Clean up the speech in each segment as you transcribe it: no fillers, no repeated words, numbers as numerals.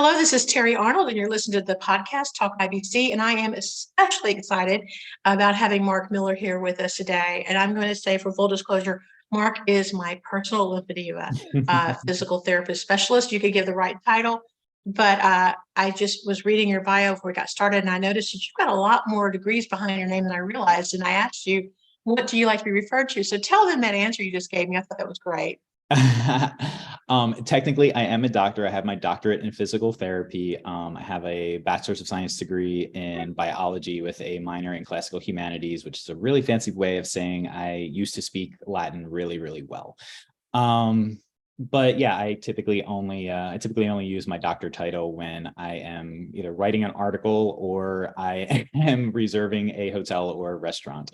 Hello, this is Terry Arnold, and you're listening to the podcast TalkIBC, and I am especially excited about having Marc Miller here with us today. And I'm going to say, for full disclosure, Marc is my personal lymphedema physical therapist specialist. You could give the right title, but I just was reading your bio before we got started, and I noticed that you've got a lot more degrees behind your name than I realized. And I asked you, what do you like to be referred to? So tell them that answer you just gave me. I thought that was great. Technically, I am a doctor. I have my doctorate in physical therapy. I have a bachelor's of science degree in biology with a minor in classical humanities, which is a really fancy way of saying I used to speak Latin really, really well. But yeah, I typically only use my doctor title when I am either writing an article or I am reserving a hotel or a restaurant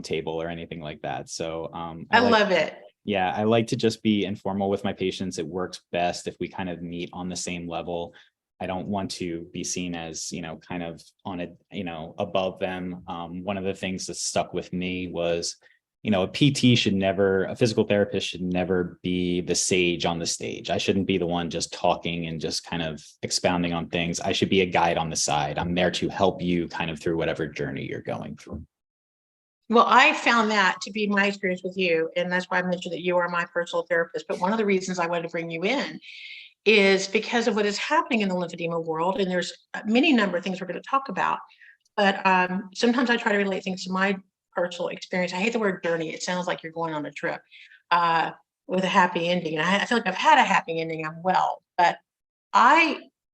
table or anything like that. So I love it. Yeah, I like to just be informal with my patients. It works best if we kind of meet on the same level. I don't want to be seen as, kind of on above them. One of the things that stuck with me was, a physical therapist should never be the sage on the stage. I shouldn't be the one just talking and just kind of expounding on things. I should be a guide on the side. I'm there to help you kind of through whatever journey you're going through. Well, I found that to be my experience with you, and that's why I mentioned that you are my personal therapist. But one of the reasons I wanted to bring you in is because of what is happening in the lymphedema world, and there's many number of things we're going to talk about. But sometimes I try to relate things to my personal experience. I hate the word journey. It sounds like you're going on a trip with a happy ending. And I feel like I've had a happy ending. I'm well. But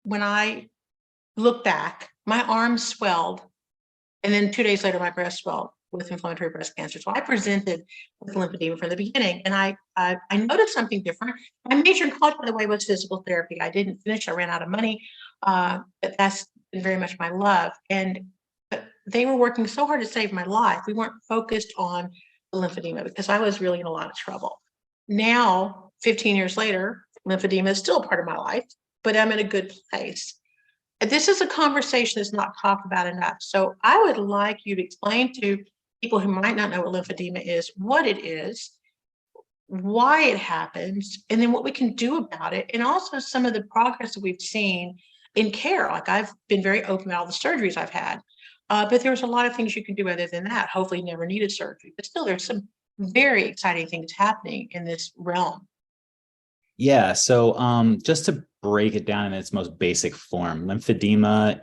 when I look back, my arms swelled. And then 2 days later, my breast swelled with inflammatory breast cancer. So I presented with lymphedema from the beginning, and I noticed something different. My major in college, by the way, was physical therapy. I didn't finish. I ran out of money, but that's been very much my love. And they were working so hard to save my life. We weren't focused on the lymphedema because I was really in a lot of trouble. Now, 15 years later, lymphedema is still a part of my life, but I'm in a good place. This is a conversation that's not talked about enough. So I would like you to explain to people who might not know what lymphedema is, what it is, why it happens, and then what we can do about it, and also some of the progress that we've seen in care. Like, I've been very open about all the surgeries I've had, but there's a lot of things you can do other than that. Hopefully never needed surgery, but still there's some very exciting things happening in this realm. Yeah, so just to break it down in its most basic form, lymphedema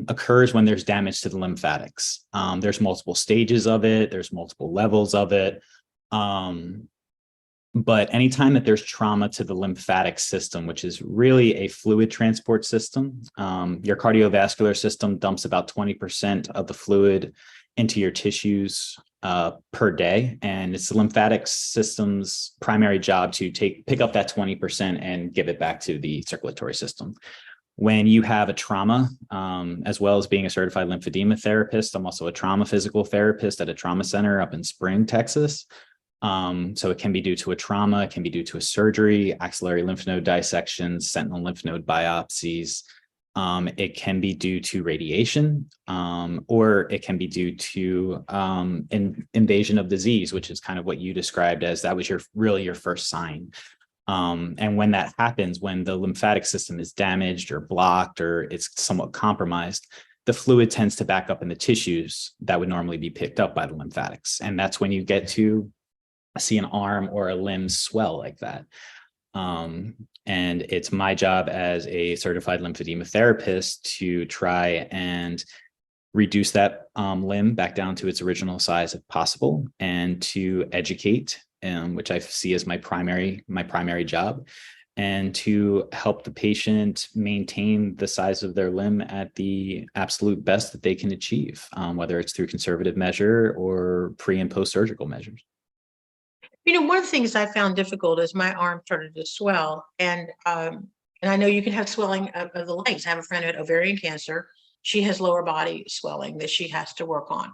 occurs when there's damage to the lymphatics. There's multiple stages of it. There's multiple levels of it. But anytime that there's trauma to the lymphatic system, which is really a fluid transport system, your cardiovascular system dumps about 20% of the fluid into your tissues per day. And it's the lymphatic system's primary job to pick up that 20% and give it back to the circulatory system. When you have a trauma, as well as being a certified lymphedema therapist, I'm also a trauma physical therapist at a trauma center up in Spring, Texas. So it can be due to a trauma, it can be due to a surgery, axillary lymph node dissections, sentinel lymph node biopsies. It can be due to radiation, or it can be due to invasion of disease, which is kind of what you described as that was your first sign. And when that happens, when the lymphatic system is damaged or blocked or it's somewhat compromised, the fluid tends to back up in the tissues that would normally be picked up by the lymphatics. And that's when you get to see an arm or a limb swell like that. And it's my job as a certified lymphedema therapist to try and reduce that limb back down to its original size if possible, and to educate, which I see as my primary job, and to help the patient maintain the size of their limb at the absolute best that they can achieve, whether it's through conservative measure or pre and post-surgical measures. One of the things I found difficult is my arm started to swell, and I know you can have swelling of the legs. I have a friend who had ovarian cancer. She has lower body swelling that she has to work on.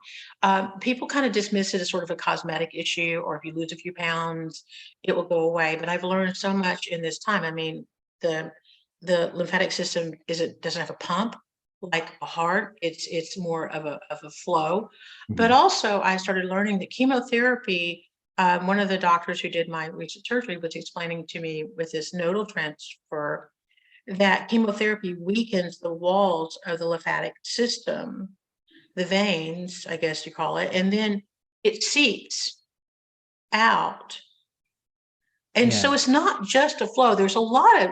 People kind of dismiss it as sort of a cosmetic issue, or if you lose a few pounds, it will go away. But I've learned so much in this time. I mean, the lymphatic system doesn't have a pump like a heart. It's more of a flow. Mm-hmm. But also I started learning that chemotherapy one of the doctors who did my recent surgery was explaining to me with this nodal transfer that chemotherapy weakens the walls of the lymphatic system, the veins, I guess you call it, and then it seeps out. And so it's not just a flow. There's a lot of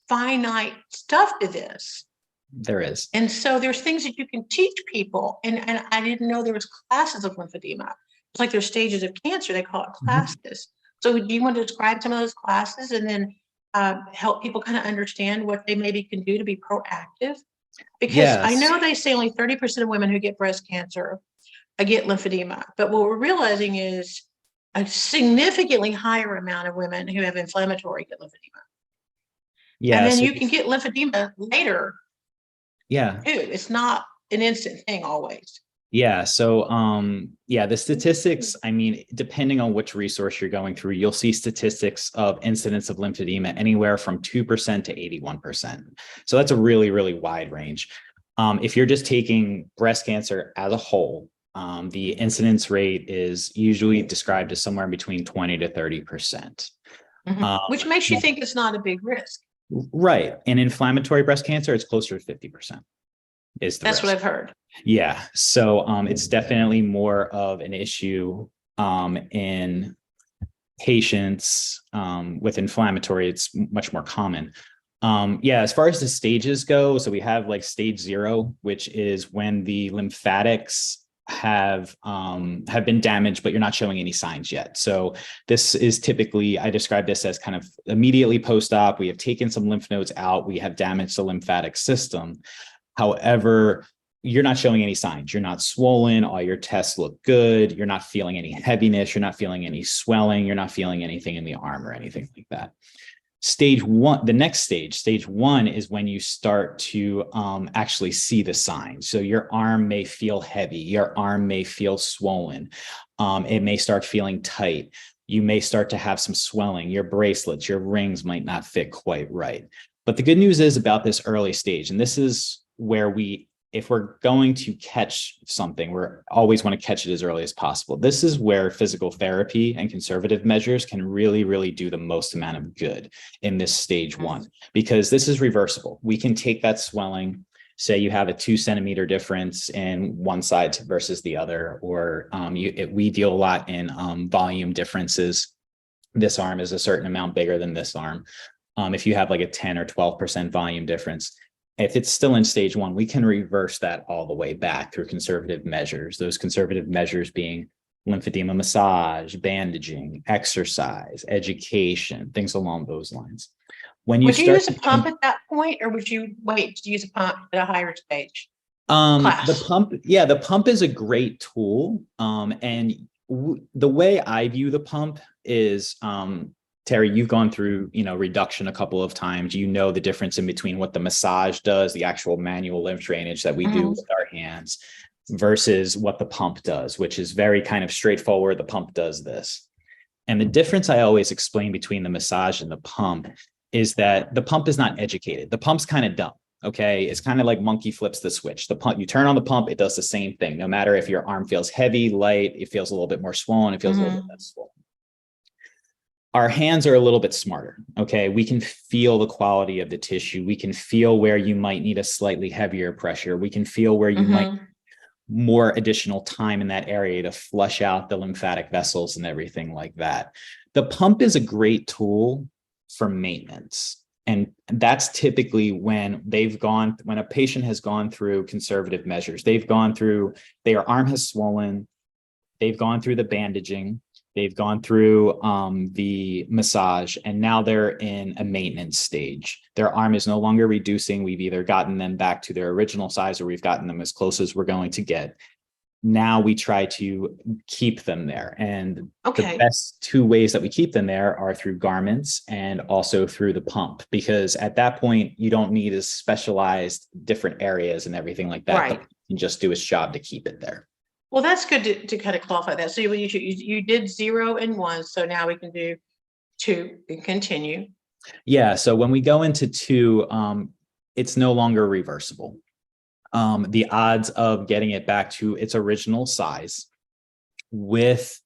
finite stuff to this. There is. And so there's things that you can teach people. And I didn't know there was classes of lymphedema. It's like there's stages of cancer. They call it classes. So do you want to describe some of those classes and then help people kind of understand what they maybe can do to be proactive? Because I know they say only 30% of women who get breast cancer get lymphedema. But what we're realizing is a significantly higher amount of women who have inflammatory get lymphedema. Yeah. And then you can get lymphedema later. Yeah. Too. It's not an instant thing always. Yeah. So, the statistics, I mean, depending on which resource you're going through, you'll see statistics of incidence of lymphedema anywhere from 2% to 81%. So that's a really, really wide range. If you're just taking breast cancer as a whole, the incidence rate is usually described as somewhere between 20 to 30%. Which makes you think it's not a big risk. Right. And inflammatory breast cancer, it's closer to 50%. That's risk. What I've heard. Yeah. So it's definitely more of an issue in patients with inflammatory. It's much more common. As far as the stages go, so we have like stage 0, which is when the lymphatics have been damaged, but you're not showing any signs yet. So this is typically, I describe this as kind of immediately post-op. We have taken some lymph nodes out. We have damaged the lymphatic system. However, you're not showing any signs. You're not swollen. All your tests look good. You're not feeling any heaviness. You're not feeling any swelling. You're not feeling anything in the arm or anything like that. Stage 1, the next stage 1 is when you start to actually see the signs. So your arm may feel heavy. Your arm may feel swollen. It may start feeling tight. You may start to have some swelling. Your bracelets, your rings might not fit quite right. But the good news is about this early stage, and this is where if we're going to catch something, we always want to catch it as early as possible. This is where physical therapy and conservative measures can really, really do the most amount of good in this stage 1, because this is reversible. We can take that swelling, say you have a 2 centimeter difference in one side versus the other, or we deal a lot in volume differences. This arm is a certain amount bigger than this arm. If you have like a 10 or 12% volume difference, if it's still in stage 1, we can reverse that all the way back through conservative measures. Those conservative measures being lymphedema massage, bandaging, exercise, education, things along those lines. Would you use a pump at that point, or would you wait to use a pump at a higher stage? The pump is a great tool. And the way I view the pump is, Terry, you've gone through, reduction a couple of times. You know the difference in between what the massage does, the actual manual lymph drainage that we do with our hands, versus what the pump does, which is very kind of straightforward. The pump does this. And the difference I always explain between the massage and the pump is that the pump is not educated. The pump's kind of dumb. Okay. It's kind of like monkey flips the switch. The pump, you turn on the pump, it does the same thing. No matter if your arm feels heavy, light, it feels a little bit more swollen, it feels a little bit less swollen. Our hands are a little bit smarter. Okay. We can feel the quality of the tissue. We can feel where you might need a slightly heavier pressure. We can feel where you might more additional time in that area to flush out the lymphatic vessels and everything like that. The pump is a great tool for maintenance. And that's typically when a patient has gone through conservative measures. Their arm has swollen. They've gone through the bandaging. They've gone through the massage, and now they're in a maintenance stage. Their arm is no longer reducing. We've either gotten them back to their original size, or we've gotten them as close as we're going to get. Now we try to keep them there. And the best 2 ways that we keep them there are through garments and also through the pump, because at that point, you don't need as specialized different areas and everything like that. Right. The pump can just do its job to keep it there. Well, that's good to kind of qualify that. So you did 0 and 1, so now we can do 2 and continue. Yeah. So when we go into 2, it's no longer reversible. The odds of getting it back to its original size with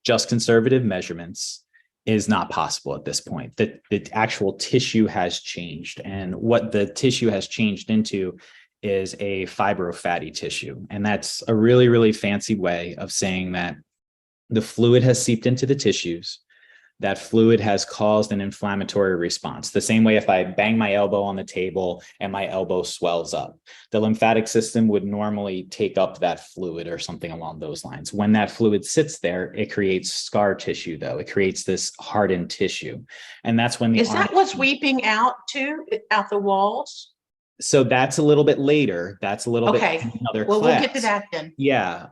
just conservative measurements is not possible at this point. The actual tissue has changed. And what the tissue has changed into is a fibrofatty tissue. And that's a really, really fancy way of saying that the fluid has seeped into the tissues. That fluid has caused an inflammatory response. The same way if I bang my elbow on the table and my elbow swells up, the lymphatic system would normally take up that fluid or something along those lines. When that fluid sits there, it creates scar tissue, though. It creates this hardened tissue. And that's when the Is that what's weeping out too, out the walls? So that's a little bit later. That's a little bit another well, class. We'll get to that then. Yeah.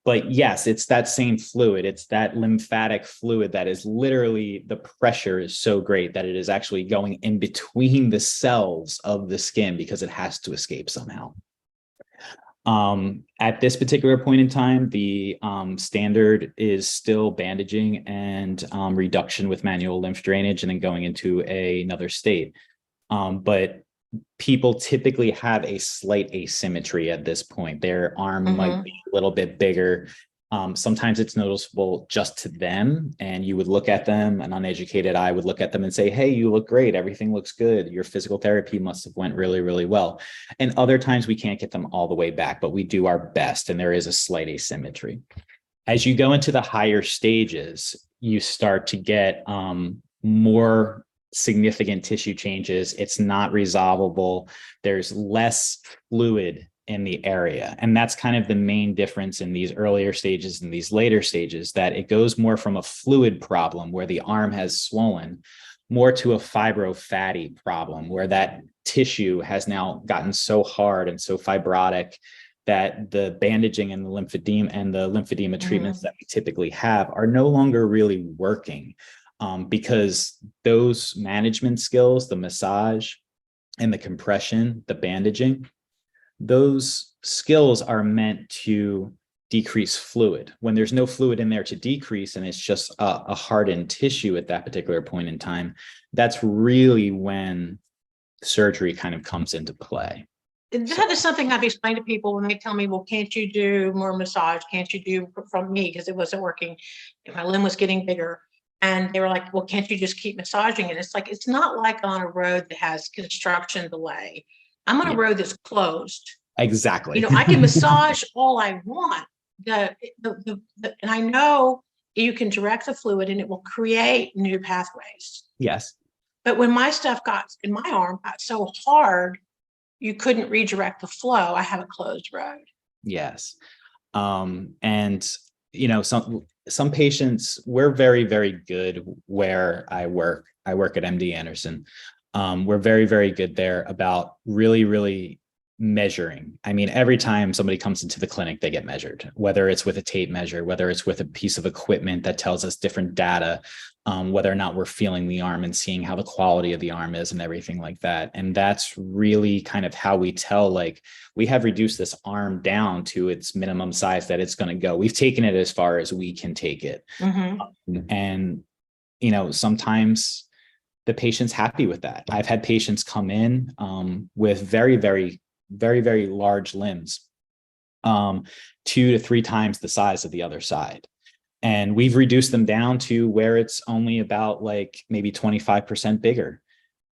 But yes, it's that same fluid. It's that lymphatic fluid that is literally, the pressure is so great that it is actually going in between the cells of the skin because it has to escape somehow. At this particular point in time, the standard is still bandaging and reduction with manual lymph drainage and then going into another state. But people typically have a slight asymmetry at this point. Their arm might be a little bit bigger. Sometimes it's noticeable just to them, and you would look at them, an uneducated eye would look at them and say, hey, you look great. Everything looks good. Your physical therapy must have went really, really well. And other times we can't get them all the way back, but we do our best. And there is a slight asymmetry. As you go into the higher stages, you start to get more significant tissue changes. It's not resolvable. There's less fluid in the area. And that's kind of the main difference in these earlier stages and these later stages, that it goes more from a fluid problem where the arm has swollen more to a fibrofatty problem where that tissue has now gotten so hard and so fibrotic that the bandaging and the lymphedema treatments that we typically have are no longer really working. Because those management skills, the massage and the compression, the bandaging, those skills are meant to decrease fluid. When there's no fluid in there to decrease and it's just a hardened tissue at that particular point in time, that's really when surgery kind of comes into play. That is something I've explained to people when they tell me, well, can't you do more massage? Can't you do from me? Because it wasn't working. My limb was getting bigger. And they were like, well, can't you just keep massaging it? It's like, it's not like on a road that has construction delay. I'm on a road that's closed. Exactly. I can massage all I want. And I know you can direct the fluid and it will create new pathways. Yes. But when my stuff in my arm got so hard, you couldn't redirect the flow. I have a closed road. Yes. Some patients, we're very, very good where I work. I work at MD Anderson. We're very, very good there about really, really measuring. I mean, every time somebody comes into the clinic, they get measured, whether it's with a tape measure, whether it's with a piece of equipment that tells us different data, whether or not we're feeling the arm and seeing how the quality of the arm is and everything like that. And that's really kind of how we tell, like, we have reduced this arm down to its minimum size that it's going to go. We've taken it as far as we can take it. And, sometimes the patient's happy with that. I've had patients come in with very, very, very, very large limbs, 2 to 3 times the size of the other side. And we've reduced them down to where it's only about like maybe 25% bigger.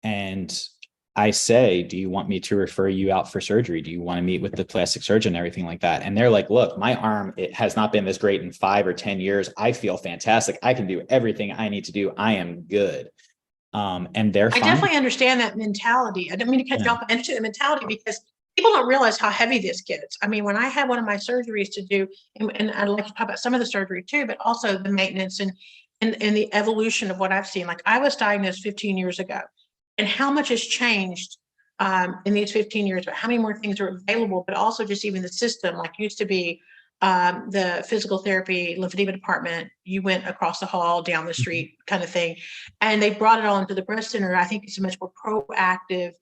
And I say, do you want me to refer you out for surgery? Do you want to meet with the plastic surgeon and everything like that? And they're like, look, my arm, it has not been this great in 5 or 10 years. I feel fantastic. I can do everything I need to do. I am good. And they're fine. I definitely understand that mentality. I don't mean to cut you off. I understand the mentality because people don't realize how heavy this gets. I mean, when I had one of my surgeries to do, and I'd like to talk about some of the surgery too, but also the maintenance and the evolution of what I've seen. Like, I was diagnosed 15 years ago, and how much has changed in these 15 years, but how many more things are available, but also just even the system, like used to be the physical therapy lymphedema department, you went across the hall, down the street kind of thing. And they brought it all into the breast center. I think it's a much more proactive,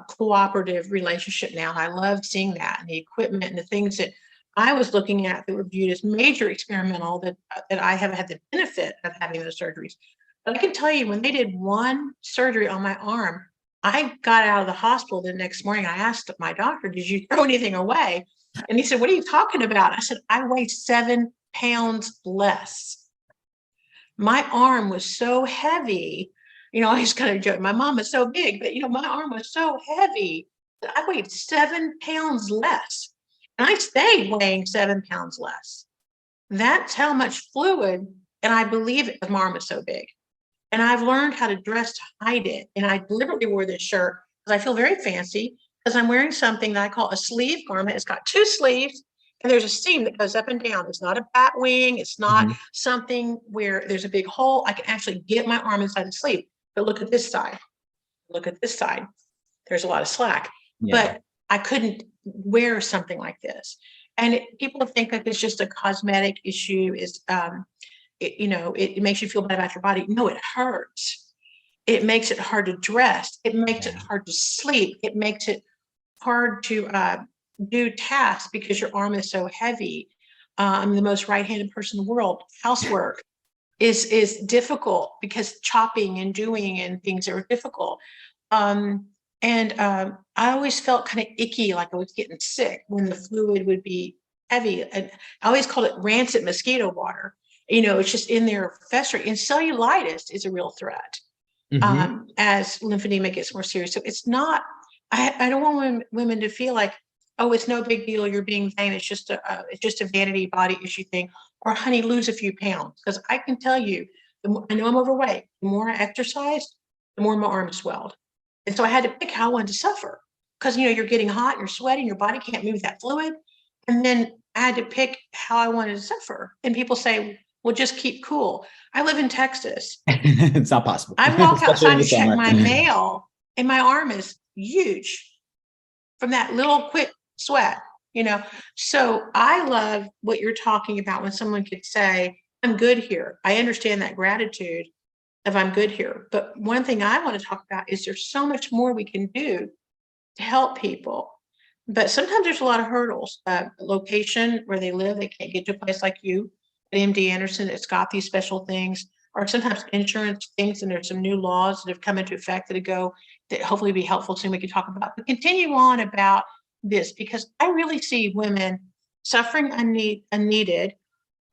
cooperative relationship now. And I love seeing that, and the equipment and the things that I was looking at that were viewed as major experimental that I have had the benefit of having those surgeries. But I can tell you, when they did one surgery on my arm, I got out of the hospital the next morning. I asked my doctor, did you throw anything away? And he said, what are you talking about? I said, I weigh 7 pounds less. my arm was so heavy. I always kind of joke, my mom is so big, but my arm was so heavy that I weighed 7 pounds less. And I stayed weighing 7 pounds less. That's how much fluid, and I believe it because my arm is so big. And I've learned how to dress to hide it. And I deliberately wore this shirt because I feel very fancy because I'm wearing something that I call a sleeve garment. It's got 2 sleeves and there's a seam that goes up and down. It's not a bat wing. It's not something where there's a big hole. I can actually get my arm inside the sleeve. But look at this side. Look at this side. There's a lot of slack. Yeah. But I couldn't wear something like this. And people think that it's just a cosmetic issue. It makes you feel bad about your body. No, it hurts. It makes it hard to dress. It makes it hard to sleep. It makes it hard to do tasks because your arm is so heavy. I'm the most right-handed person in the world. Housework is difficult because chopping and doing and things are difficult. I always felt kind of icky, like I was getting sick when the fluid would be heavy. And I always called it rancid mosquito water. It's just in there festering. And cellulitis is a real threat as lymphedema gets more serious. So it's not, I don't want women to feel like, oh, it's no big deal. You're being vain. It's just a vanity body issue thing. Or honey, lose a few pounds. Because I can tell you, I know I'm overweight. The more I exercised, the more my arm swelled. And so I had to pick how I wanted to suffer. Because, you're getting hot, you're sweating, your body can't move that fluid. And then I had to pick how I wanted to suffer. And people say, well, just keep cool. I live in Texas. It's not possible. I walk outside to check my mail and my arm is huge from that little quick sweat, So I love what you're talking about when someone could say, I'm good here. I understand that gratitude of I'm good here. But one thing I want to talk about is there's so much more we can do to help people. But sometimes there's a lot of hurdles. Location where they live, they can't get to a place like you at MD Anderson. It's got these special things, or sometimes insurance things. And there's some new laws that have come into effect that hopefully be helpful soon. We can talk about, but continue on about this because I really see women suffering unneeded,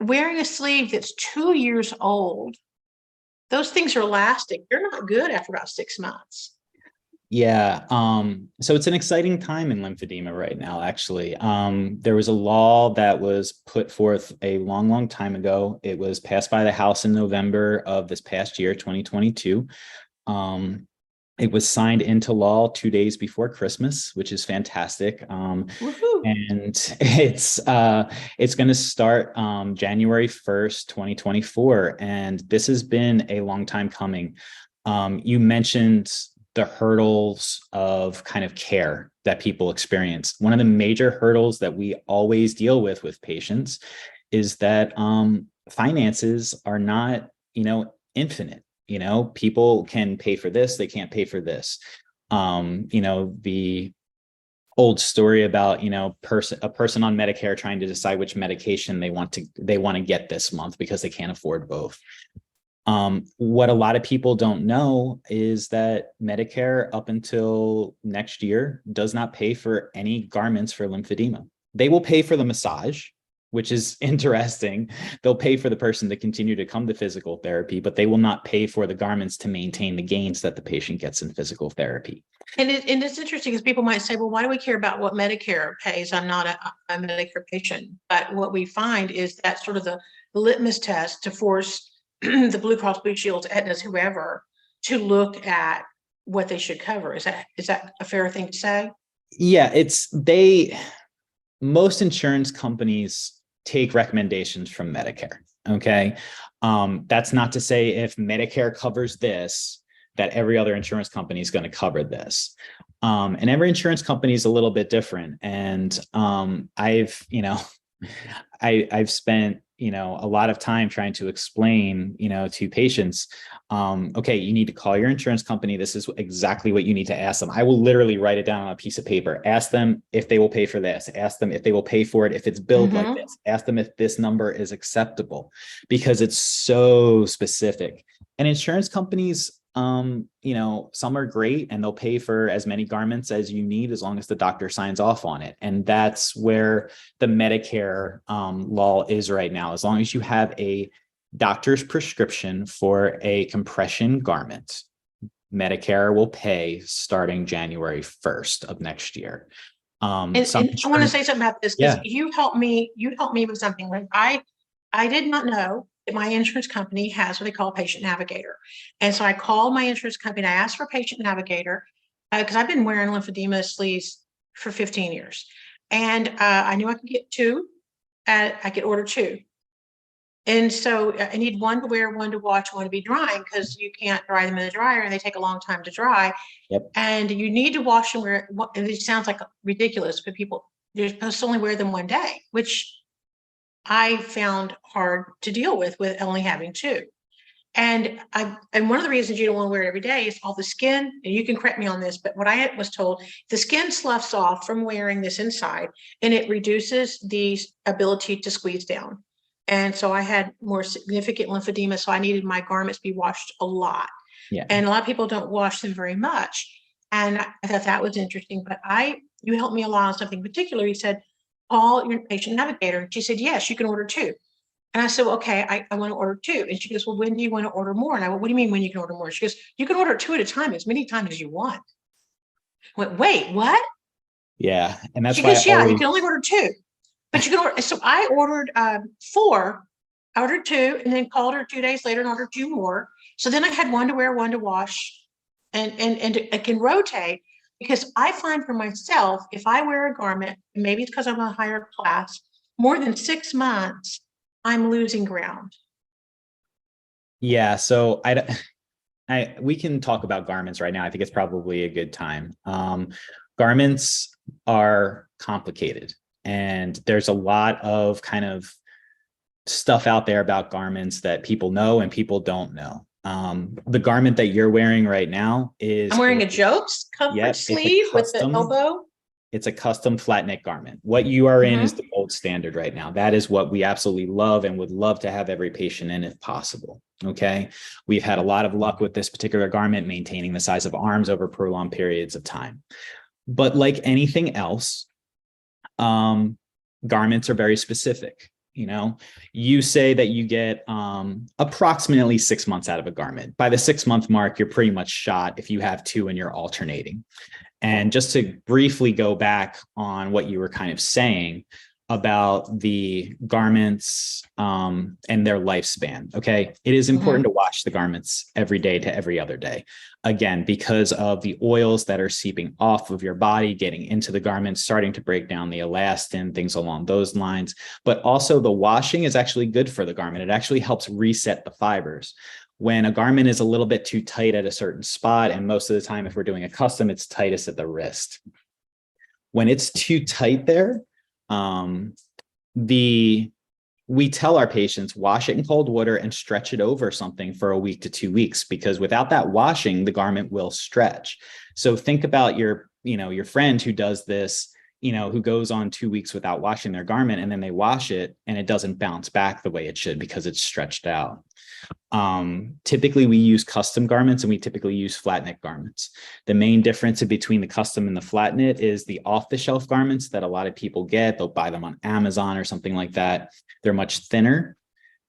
wearing a sleeve that's 2 years old. Those things are elastic. They're not good after about 6 months. Yeah. So it's an exciting time in lymphedema right now, actually. There was a law that was put forth a long, long time ago. It was passed by the House in November of this past year, 2022. It was signed into law 2 days before Christmas, which is fantastic. And it's going to start January 1st, 2024. And this has been a long time coming. You mentioned the hurdles of kind of care that people experience. One of the major hurdles that we always deal with patients is that finances are not, infinite. People can pay for this, they can't pay for this. The old story about, a person on Medicare trying to decide which medication they want to get this month because they can't afford both. What a lot of people don't know is that Medicare up until next year does not pay for any garments for lymphedema. They will pay for the massage, which is interesting. They'll pay for the person to continue to come to physical therapy, but they will not pay for the garments to maintain the gains that the patient gets in physical therapy. And it's interesting because people might say, well, why do we care about what Medicare pays? I'm not a Medicare patient. But what we find is that sort of the litmus test to force the Blue Cross Blue Shields, Aetna's, whoever, to look at what they should cover. Is that a fair thing to say? Yeah, most insurance companies take recommendations from Medicare. Okay. That's not to say if Medicare covers this, that every other insurance company is going to cover this. And every insurance company is a little bit different. And I've spent, a lot of time trying to explain, to patients, okay, you need to call your insurance company. This is exactly what you need to ask them. I will literally write it down on a piece of paper. Ask them if they will pay for this. Ask them if they will pay for it if it's billed like this. Ask them if this number is acceptable, because it's so specific. And insurance companies, some are great and they'll pay for as many garments as you need as long as the doctor signs off on it. And that's where the Medicare law is right now. As long as you have a doctor's prescription for a compression garment, Medicare will pay starting January 1st of next year. And I want to say something about this because Yeah. you helped me with something. Like I did not know that my insurance company has what they call patient navigator. And so I called my insurance company and I asked for patient navigator because I've been wearing lymphedema sleeves for 15 years. And I knew I could get two. I could order two. And so I need one to wear, one to wash, one to be drying because you can't dry them in the dryer and they take a long time to dry. Yep. And you need to wash them where, and it sounds like ridiculous, but people, you're supposed to only wear them one day, which I found hard to deal with only having two. And one of the reasons you don't want to wear it every day is all the skin, and you can correct me on this, but what I was told, the skin sloughs off from wearing this inside and it reduces the ability to squeeze down. And so I had more significant lymphedema, so I needed my garments to be washed a lot. Yeah. And a lot of people don't wash them very much. And I thought that was interesting, but you helped me a lot on something particular. You said, call your patient navigator. She said, yes, you can order two. And I said, well, okay, I want to order two. And she goes, well, when do you want to order more? And I went, what do you mean when you can order more? She goes, you can order two at a time, as many times as you want. I went, wait, what? Yeah. And that's She why goes, yeah, you can only order two. But you can order. So I ordered four. I ordered two and then called her 2 days later and ordered two more. So then I had one to wear, one to wash, and it can rotate because I find for myself, if I wear a garment, maybe it's because I'm a higher class, more than 6 months, I'm losing ground. Yeah. So we can talk about garments right now. I think it's probably a good time. Garments are complicated. And there's a lot of kind of stuff out there about garments that people know and people don't know. The garment that you're wearing right now is— I'm wearing a Jokes comfort sleeve with the elbow. It's a custom flat neck garment. What you are in is the gold standard right now. That is what we absolutely love and would love to have every patient in if possible. Okay. We've had a lot of luck with this particular garment, maintaining the size of arms over prolonged periods of time. But like anything else, garments are very specific. You say that you get approximately 6 months out of a garment. By the 6-month mark, you're pretty much shot if you have two and you're alternating. And just to briefly go back on what you were kind of saying about the garments and their lifespan. Okay. It is important to wash the garments every day to every other day. Again, because of the oils that are seeping off of your body, getting into the garments, starting to break down the elastin, things along those lines. But also the washing is actually good for the garment. It actually helps reset the fibers. When a garment is a little bit too tight at a certain spot, and most of the time, if we're doing a custom, it's tightest at the wrist. When it's too tight there, we tell our patients, wash it in cold water and stretch it over something for a week to 2 weeks, because without that washing, the garment will stretch. So think about your friend who does this, who goes on 2 weeks without washing their garment, and then they wash it and it doesn't bounce back the way it should because it's stretched out. Typically we use custom garments and we typically use flat knit garments. The main difference between the custom and the flat knit is the off-the-shelf garments that a lot of people get. They'll buy them on Amazon or something like that. They're much thinner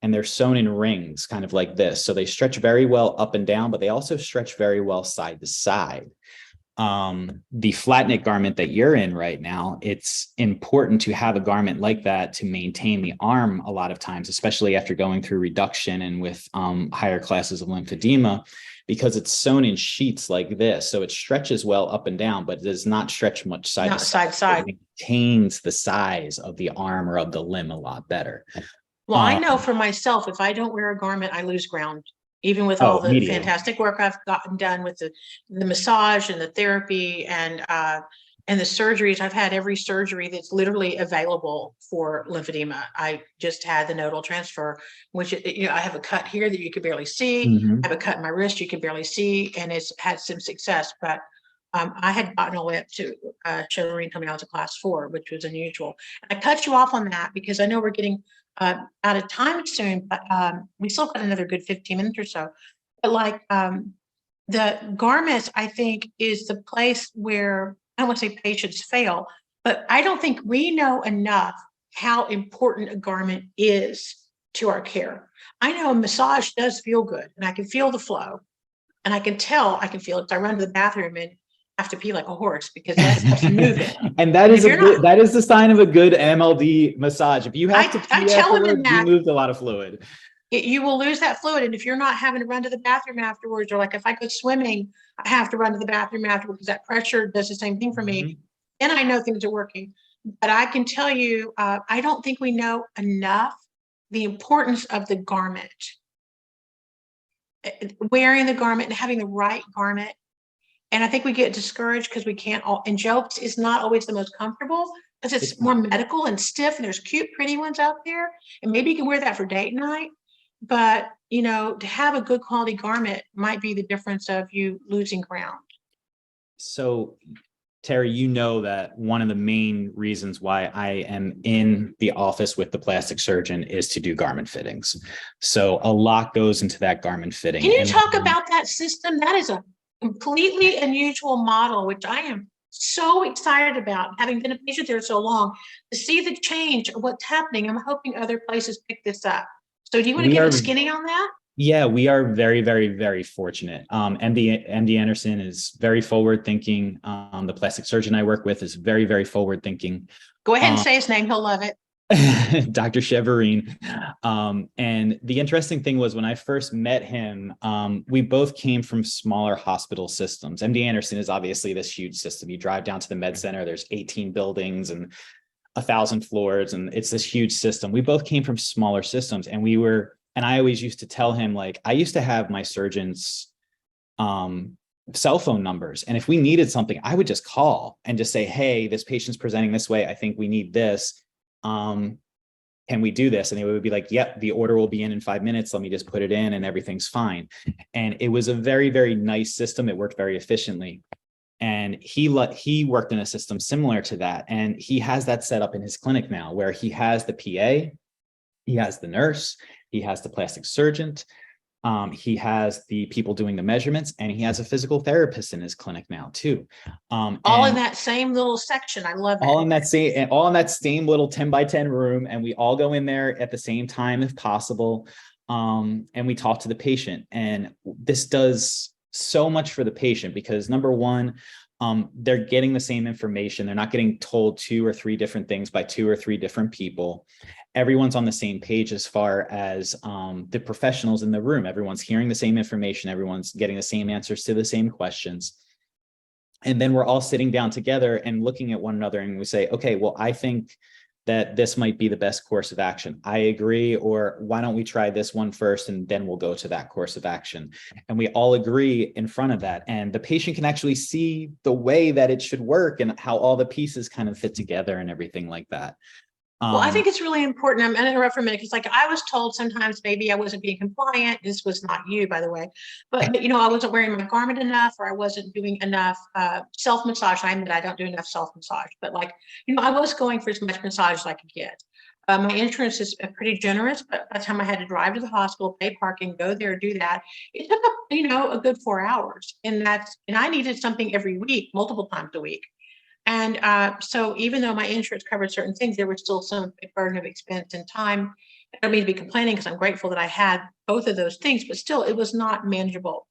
and they're sewn in rings, kind of like this. So they stretch very well up and down, but they also stretch very well side to side. The flat knit garment that you're in right now, it's important to have a garment like that to maintain the arm a lot of times, especially after going through reduction and with higher classes of lymphedema, because it's sewn in sheets like this. So it stretches well up and down, but it does not stretch much side to side. It maintains the size of the arm or of the limb a lot better. Well, I know for myself, if I don't wear a garment, I lose ground. Even with all the fantastic work I've gotten done with the massage and the therapy and the surgeries. I've had every surgery that's literally available for lymphedema. I just had the nodal transfer, which, I have a cut here that you could barely see. I have a cut in my wrist you could barely see, and it's had some success. But I had gotten all the way up to showering coming out to class 4, which was unusual. I cut you off on that because I know we're getting out of time soon, but we still got another good 15 minutes or so. But the garments, I think, is the place where, I don't want to say patients fail, but I don't think we know enough how important a garment is to our care. I know a massage does feel good, and I can feel the flow, and I can feel it. I run to the bathroom and have to pee like a horse because that's moving. And that And is if you're not, that is the sign of a good MLD massage. If you have to I pee tell them in afterwards, you that moved a lot of fluid. you will lose that fluid. And if you're not having to run to the bathroom afterwards, or like if I go swimming, I have to run to the bathroom afterwards because that pressure does the same thing for me. Mhm. And I know things are working. But I can tell you, I don't think we know enough the importance of the garment, wearing the garment and having the right garment. And I think we get discouraged because we can't all, and jokes is not always the most comfortable because it's It's more not. medical and stiff, and there's cute, pretty ones out there. And maybe you can wear that for date night. But, to have a good quality garment might be the difference of you losing ground. So, Terry, you know that one of the main reasons why I am in the office with the plastic surgeon is to do garment fittings. So a lot goes into that garment fitting. Can you And talk about that system? That is a completely unusual model, which I am so excited about, having been a patient there so long, to see the change of what's happening. I'm hoping other places pick this up. So do you want to we give a are skinny on that? Yeah, we are very, very, very fortunate. MD Anderson is very forward thinking. The plastic surgeon I work with is very, very forward thinking. Go ahead and say his name. He'll love it. Dr. Cheverine. And the interesting thing was when I first met him, we both came from smaller hospital systems. MD Anderson is obviously this huge system. You drive down to the med center, there's 18 buildings and 1,000 floors, and it's this huge system. We both came from smaller systems, and I always used to tell him, like, I used to have my surgeons' cell phone numbers. And if we needed something, I would just call and just say, hey, this patient's presenting this way. I think we need this. Can we do this? And they would be like, yep, the order will be in 5 minutes. Let me just put it in and everything's fine. And it was a very, very nice system. It worked very efficiently. And he worked in a system similar to that. And he has that set up in his clinic now, where he has the PA, he has the nurse, he has the plastic surgeon, he has the people doing the measurements, and he has a physical therapist in his clinic now too. All in that same little section. I love it. All in that same little 10 by 10 room, and we all go in there at the same time if possible. And we talk to the patient, and this does so much for the patient because number one, they're getting the same information. They're not getting told 2 or 3 different things by 2 or 3 different people. Everyone's on the same page as far as the professionals in the room. Everyone's hearing the same information. Everyone's getting the same answers to the same questions. And then we're all sitting down together and looking at one another, and we say, okay, well, I think that this might be the best course of action. I agree. Or why don't we try this one first and then we'll go to that course of action. And we all agree in front of that. And the patient can actually see the way that it should work and how all the pieces kind of fit together and everything like that. Well, I think it's really important. I'm going to interrupt for a minute because, like, I was told sometimes maybe I wasn't being compliant. This was not you, by the way, but I wasn't wearing my garment enough, or I wasn't doing enough self massage. I admit I don't do enough self massage, but I was going for as much massage as I could get. My insurance is pretty generous, but by the time I had to drive to the hospital, pay parking, go there, do that, it took up a good 4 hours, and I needed something every week, multiple times a week. And so even though my insurance covered certain things, there was still some burden of expense and time. I don't mean to be complaining because I'm grateful that I had both of those things, but still it was not manageable.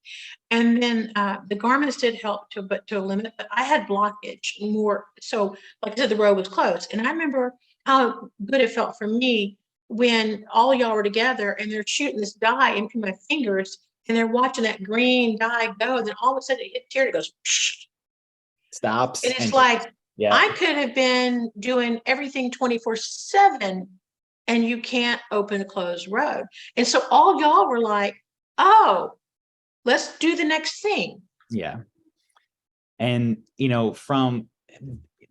And then the garments did help to a limit, but I had blockage more. So like I said, the road was closed. And I remember how good it felt for me when all y'all were together and they're shooting this dye into my fingers and they're watching that green dye go. And then all of a sudden it hit tear, it goes, psh, Stops. and it's like, yeah, I could have been doing everything 24/7 and you can't open a closed road. And so all y'all were like, oh, let's do the next thing. yeah. And, from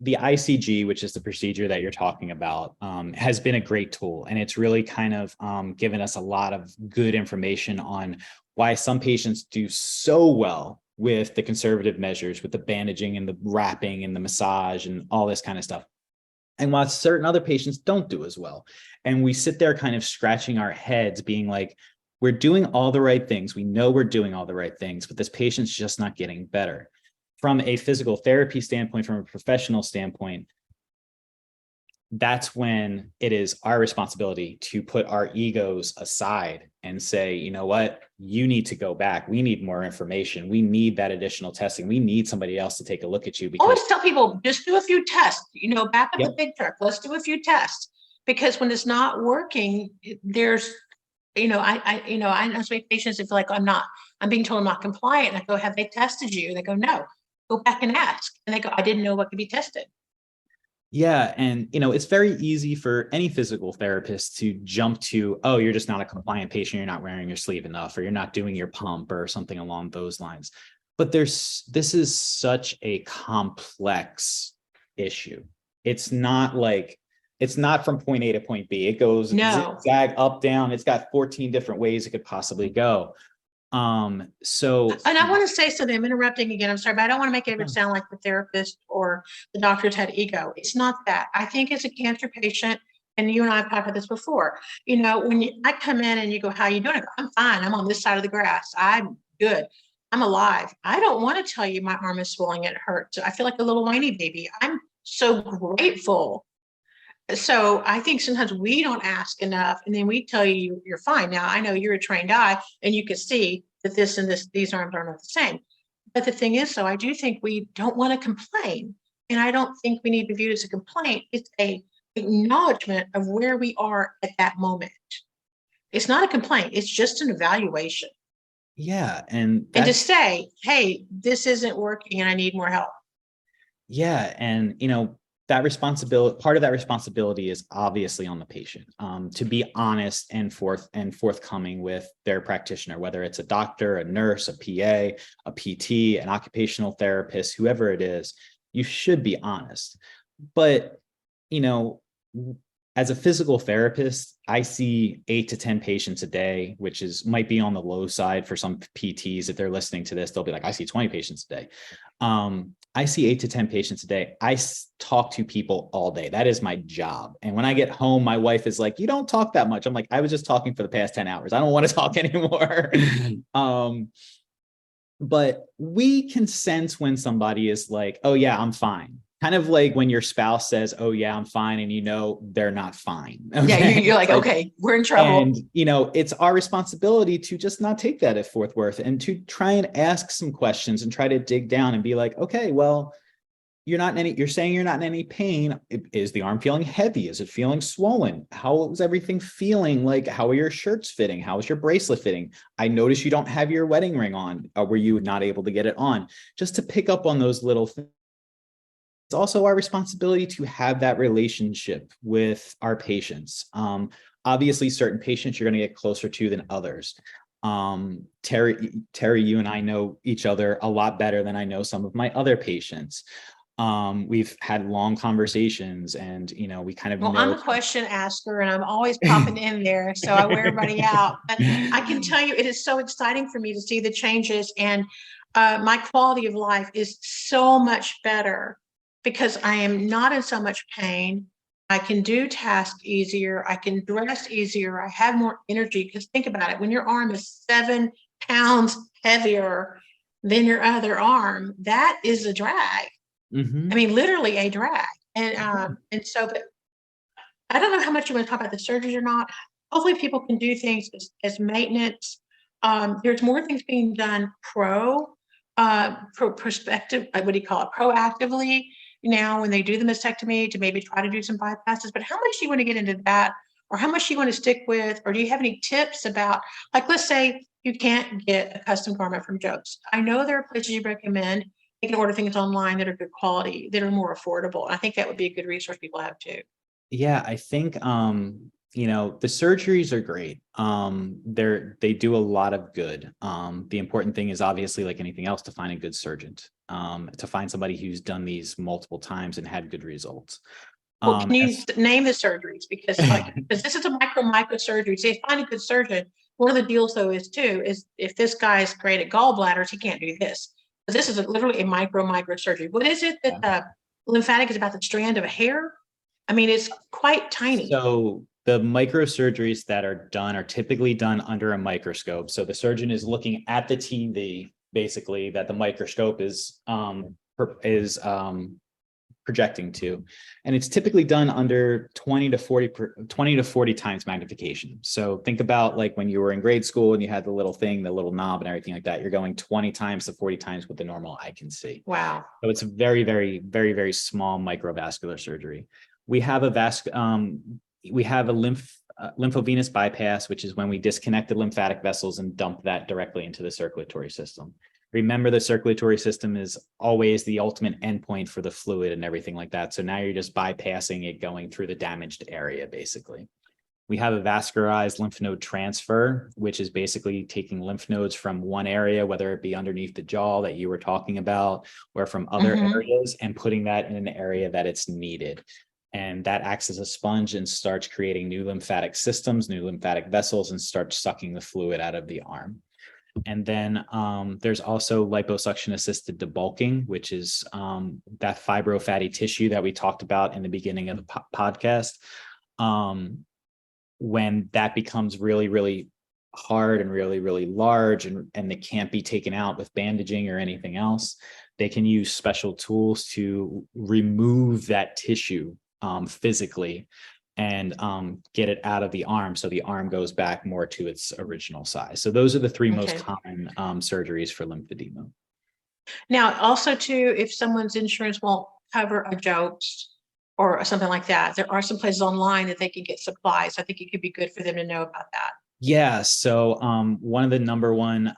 the ICG, which is the procedure that you're talking about, has been a great tool. And it's really kind of given us a lot of good information on why some patients do so well with the conservative measures, with the bandaging and the wrapping and the massage and all this kind of stuff. And while certain other patients don't do as well. And we sit there kind of scratching our heads being like, we're doing all the right things. We know we're doing all the right things, but this patient's just not getting better. From a physical therapy standpoint, from a professional standpoint, that's when it is our responsibility to put our egos aside and say, you know what, you need to go back. We need more information. We need that additional testing. We need somebody else to take a look at you. I Because always tell people, just do a few tests, back up the yep, big truck. Let's do a few tests. Because when it's not working, there's, I know so many patients that feel like I'm being told I'm not compliant. And I go, have they tested you? And they go, no. Go back and ask. And they go, I didn't know what could be tested. yeah. And, it's very easy for any physical therapist to jump to, oh, you're just not a compliant patient. You're not wearing your sleeve enough, or you're not doing your pump or something along those lines. But this is such a complex issue. It's not from point A to point B. It goes No. zigzag, up, down. It's got 14 different ways it could possibly go. So, And I want to say something, I'm interrupting again, I'm sorry, but I don't want to make it sound like the therapist or the doctors had ego. It's not that. I think as a cancer patient, and you and I have talked about this before, when I come in and you go, how you doing? I go, I'm fine. I'm on this side of the grass. I'm good. I'm alive. I don't want to tell you my arm is swelling. It hurts. I feel like a little whiny baby. I'm so grateful. So I think sometimes we don't ask enough, and then we tell you you're fine. Now I know you're a trained eye, and you can see that this and these arms are not the same. But the thing is, so I do think we don't want to complain, and I don't think we need to view it as a complaint. It's a acknowledgement of where we are at that moment. It's not a complaint. It's just an evaluation. yeah. And To say, hey, this isn't working and I need more help. yeah. And, that responsibility, part of that responsibility is obviously on the patient, to be honest and forthcoming with their practitioner, whether it's a doctor, a nurse, a PA, a PT, an occupational therapist, whoever it is. You should be honest. But, as a physical therapist, I see 8 to 10 patients a day, which might be on the low side for some PTs. If they're listening to this, they'll be like, I see 20 patients a day. I see 8 to 10 patients a day. I talk to people all day. That is my job. And when I get home, my wife is like, you don't talk that much. I'm like, I was just talking for the past 10 hours. I don't want to talk anymore. But we can sense when somebody is like, oh yeah, I'm fine. Kind of like when your spouse says, oh yeah, I'm fine. And they're not fine. Okay? Yeah, you're like, okay, we're in trouble. And, it's our responsibility to just not take that at fourth worth and to try and ask some questions and try to dig down and be like, okay, well, you're saying you're not in any pain. Is the arm feeling heavy? Is it feeling swollen? How is everything feeling? Like, how are your shirts fitting? How is your bracelet fitting? I noticed you don't have your wedding ring on. Were you not able to get it on? Just to pick up on those little things. It's also our responsibility to have that relationship with our patients. Obviously, certain patients you're going to get closer to than others. Terry, you and I know each other a lot better than I know some of my other patients. We've had long conversations, and we kind of know. I'm a question asker, and I'm always popping in there, so I wear everybody out. But I can tell you, it is so exciting for me to see the changes, and my quality of life is so much better because I am not in so much pain. I can do tasks easier. I can dress easier. I have more energy. Because think about it, when your arm is 7 pounds heavier than your other arm, that is a drag. Mm-hmm. I mean, literally a drag. And so, but I don't know how much you want to talk about the surgeries or not. Hopefully people can do things as maintenance. There's more things being done prospective, what do you call it? Proactively now when they do the mastectomy to maybe try to do some bypasses. But how much do you want to get into that? Or how much do you want to stick with? Or do you have any tips about, like, let's say you can't get a custom garment from Joe's. I know there are places you recommend. You can order things online that are good quality, that are more affordable. And I think that would be a good resource people have too. Yeah, I think the surgeries are great. They do a lot of good. The important thing is obviously, like anything else, to find a good surgeon, to find somebody who's done these multiple times and had good results. Well, can you name the surgeries? Because this is a micro surgery. So you find a good surgeon. One of the deals though is if this guy's great at gallbladders, he can't do this. But this is literally a micro surgery. What is it that the lymphatic is about the strand of a hair? I mean, it's quite tiny. So the microsurgeries that are done are typically done under a microscope. So the surgeon is looking at the TV, basically, that the microscope is projecting to. And it's typically done under 20 to 40 times magnification. So think about like when you were in grade school and you had the little thing, the little knob and everything like that, you're going 20 times to 40 times what the normal eye can see. Wow. So it's a very, very, very, very small microvascular surgery. We have a lymphovenous bypass, which is when we disconnect the lymphatic vessels and dump that directly into the circulatory system. Remember, the circulatory system is always the ultimate endpoint for the fluid and everything like that. So now you're just bypassing it going through the damaged area, basically. We have a vascularized lymph node transfer, which is basically taking lymph nodes from one area, whether it be underneath the jaw that you were talking about, or from other areas, and putting that in an area that it's needed. And that acts as a sponge and starts creating new lymphatic systems, new lymphatic vessels, and starts sucking the fluid out of the arm. And then there's also liposuction assisted debulking, which is that fibrofatty tissue that we talked about in the beginning of the podcast. When that becomes really, really hard and really, really large, and they can't be taken out with bandaging or anything else, they can use special tools to remove that tissue physically and get it out of the arm, so the arm goes back more to its original size. So those are the three most common surgeries for lymphedema. Now, also too, if someone's insurance won't cover a jobs or something like that, there are some places online that they can get supplies. I think it could be good for them to know about that. Yeah, so one of the number one,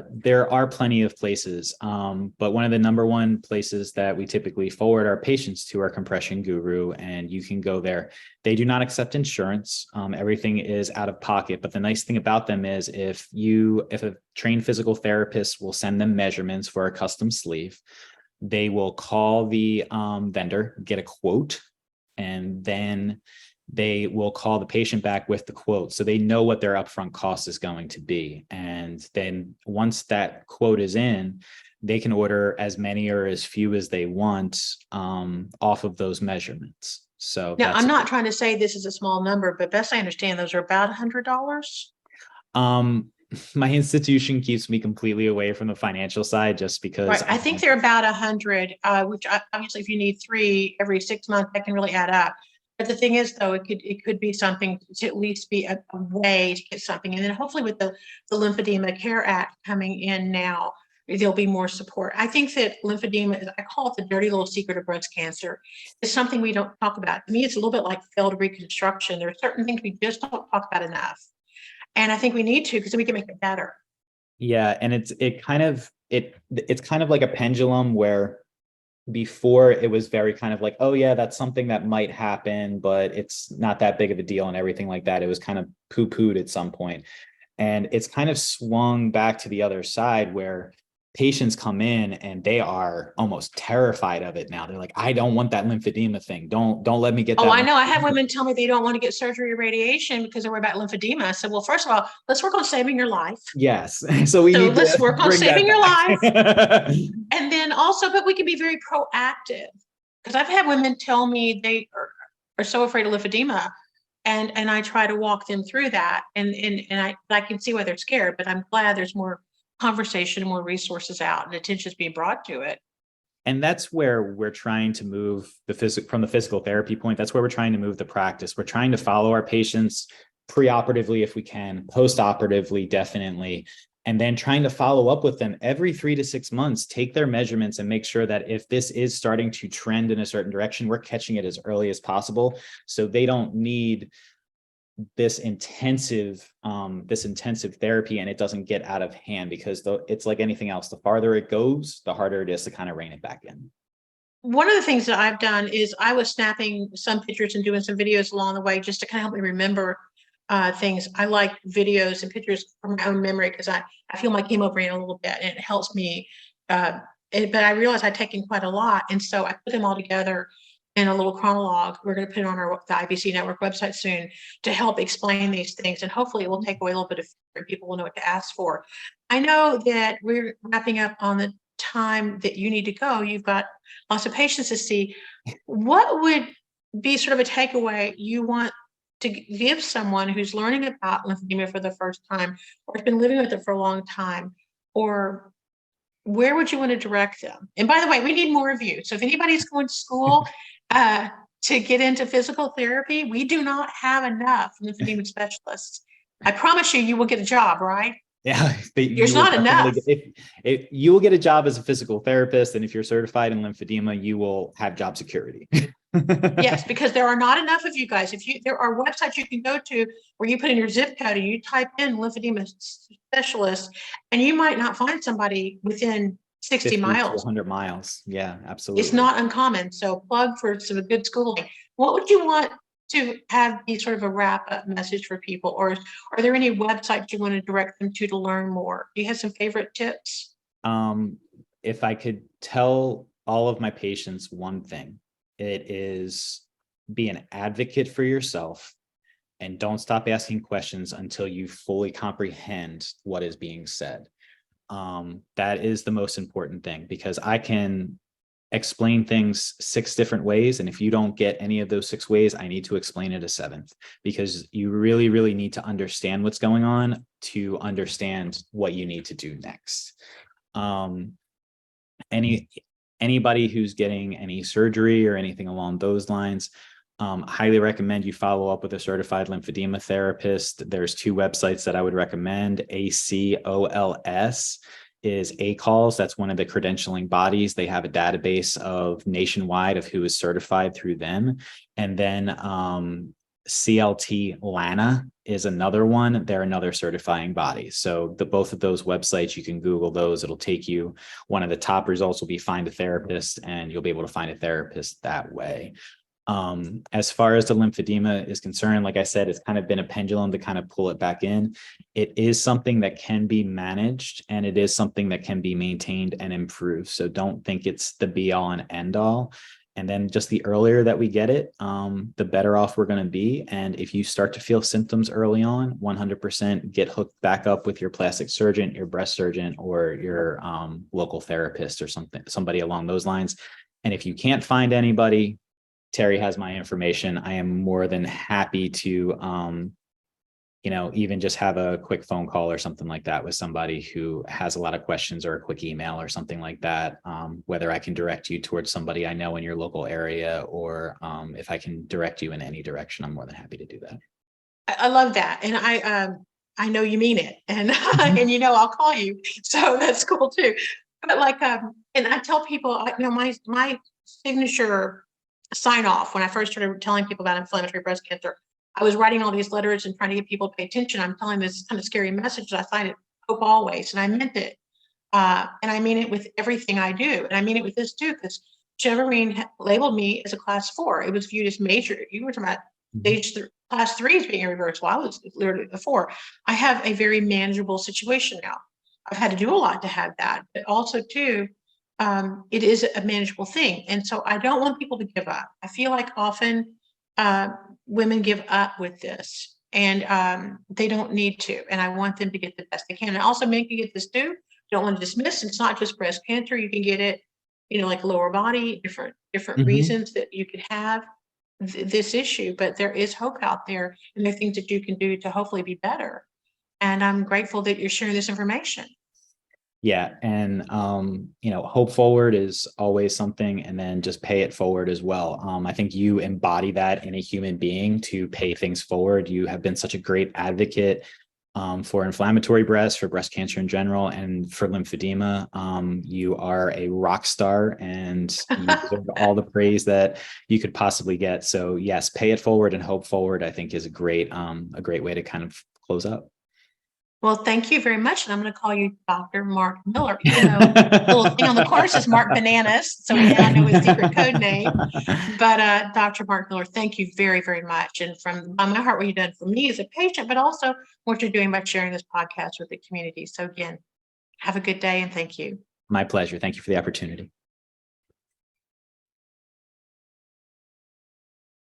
there are plenty of places, but one of the number one places that we typically forward our patients to are Compression Guru, and you can go there. They do not accept insurance. Everything is out of pocket, but the nice thing about them is if a trained physical therapist will send them measurements for a custom sleeve, they will call the vendor, get a quote, and then they will call the patient back with the quote. So they know what their upfront cost is going to be. And then once that quote is in, they can order as many or as few as they want off of those measurements. So now, I'm not trying to say this is a small number, but best I understand, those are about $100. My institution keeps me completely away from the financial side just because. Right. I think they're about 100, which obviously if you need 3 every 6 months, that can really add up. But the thing is, though, it could be something to at least be a way to get something. And then hopefully with the Lymphedema Care Act coming in now, there'll be more support. I think that lymphedema, I call it the dirty little secret of breast cancer, is something we don't talk about. To me, it's a little bit like failed reconstruction. There are certain things we just don't talk about enough. And I think we need to, because then we can make it better. Yeah. And it's kind of like a pendulum where before it was very kind of like, oh yeah, that's something that might happen, but it's not that big of a deal and everything like that. It was kind of poo-pooed at some point. And it's kind of swung back to the other side where patients come in and they are almost terrified of it now. They're like, I don't want that lymphedema thing. Don't let me get that. Oh, I know. I have women tell me they don't want to get surgery or radiation because they're worried about lymphedema. I said, well, first of all, let's work on saving your life. Yes. So let's work on saving your life. And then also, but we can be very proactive, because I've had women tell me they are so afraid of lymphedema, and I try to walk them through that. And I can see why they're scared, but I'm glad there's more conversation, more resources out, and attention is being brought to it. And that's where we're trying to move from the physical therapy point. That's where we're trying to move the practice. We're trying to follow our patients preoperatively if we can, postoperatively definitely, and then trying to follow up with them every 3 to 6 months, take their measurements and make sure that if this is starting to trend in a certain direction, we're catching it as early as possible, so they don't need this intensive therapy and it doesn't get out of hand, because it's like anything else. The farther it goes, the harder it is to kind of rein it back in. One of the things that I've done is I was snapping some pictures and doing some videos along the way just to kind of help me remember things. I like videos and pictures from my own memory because I feel my chemo brain a little bit, and it helps me. But I realized I'd taken quite a lot, and so I put them all together in a little chronologue. We're going to put it on the IBC Network website soon to help explain these things, and hopefully it will take away a little bit of fear. People will know what to ask for. I know that we're wrapping up on the time that you need to go. You've got lots of patients to see. What would be sort of a takeaway you want to give someone who's learning about lymphedema for the first time, or has been living with it for a long time, or where would you want to direct them? And by the way, we need more of you. So if anybody's going to school to get into physical therapy, we do not have enough lymphedema specialists. I promise you, you will get a job, right? Yeah, but There's not enough. If you will get a job as a physical therapist, and if you're certified in lymphedema, you will have job security. Yes, because there are not enough of you guys. There are websites you can go to where you put in your zip code and you type in lymphedema specialist, and you might not find somebody within 60 50 to miles. 100 miles. Yeah, absolutely. It's not uncommon. So plug for some good schooling. What would you want to have be sort of a wrap up message for people? Or are there any websites you want to direct them to learn more? Do you have some favorite tips? If I could tell all of my patients one thing, it is be an advocate for yourself and don't stop asking questions until you fully comprehend what is being said. That is the most important thing, because I can explain things 6 different ways. And if you don't get any of those 6 ways, I need to explain it a 7th, because you really, really need to understand what's going on to understand what you need to do next. Anybody who's getting any surgery or anything along those lines, highly recommend you follow up with a certified lymphedema therapist. There's 2 websites that I would recommend. ACOLS is ACOLS. That's one of the credentialing bodies. They have a database of nationwide of who is certified through them. And then CLT LANA is another one. They're another certifying body. So both of those websites, you can Google those. It'll take you, one of the top results will be find a therapist, and you'll be able to find a therapist that way. As far as the lymphedema is concerned, like I said, it's kind of been a pendulum to kind of pull it back in. It is something that can be managed, and it is something that can be maintained and improved. So don't think it's the be all and end all. And then just the earlier that we get it, the better off we're going to be. And if you start to feel symptoms early on, 100% get hooked back up with your plastic surgeon, your breast surgeon, or your local therapist or somebody along those lines. And if you can't find anybody, Terry has my information. I am more than happy to, even just have a quick phone call or something like that with somebody who has a lot of questions, or a quick email or something like that. Whether I can direct you towards somebody I know in your local area, or if I can direct you in any direction, I'm more than happy to do that. I love that. And I know you mean it, and and I'll call you. So that's cool too. But and I tell people, my signature sign off when I first started telling people about inflammatory breast cancer, I was writing all these letters and trying to get people to pay attention. I'm telling this kind of scary message. I signed it hope always, and I meant it. And I mean it with everything I do. And I mean it with this too, because Cheverine labeled me as a class 4. It was viewed as major. You were talking about class 3 is being irreversible. I was literally the 4. I have a very manageable situation now. I've had to do a lot to have that, but also too, it is a manageable thing. And so I don't want people to give up. I feel like often women give up with this, and they don't need to. And I want them to get the best they can. And also men can get this too. Don't want to dismiss. It's not just breast cancer. You can get it, like lower body, different reasons that you could have this issue, but there is hope out there, and there are things that you can do to hopefully be better. And I'm grateful that you're sharing this information. Yeah. And, hope forward is always something, and then just pay it forward as well. I think you embody that in a human being, to pay things forward. You have been such a great advocate for inflammatory breast, for breast cancer in general, and for lymphedema. You are a rock star, and you deserve all the praise that you could possibly get. So yes, pay it forward and hope forward, I think, is a great way to kind of close up. Well, thank you very much. And I'm going to call you Dr. Marc Miller, even though the little thing on the course is Marc Bananas. So we now know his secret code name. But Dr. Marc Miller, thank you very, very much. And from my heart, what you've done for me as a patient, but also what you're doing by sharing this podcast with the community. So again, have a good day, and thank you. My pleasure. Thank you for the opportunity.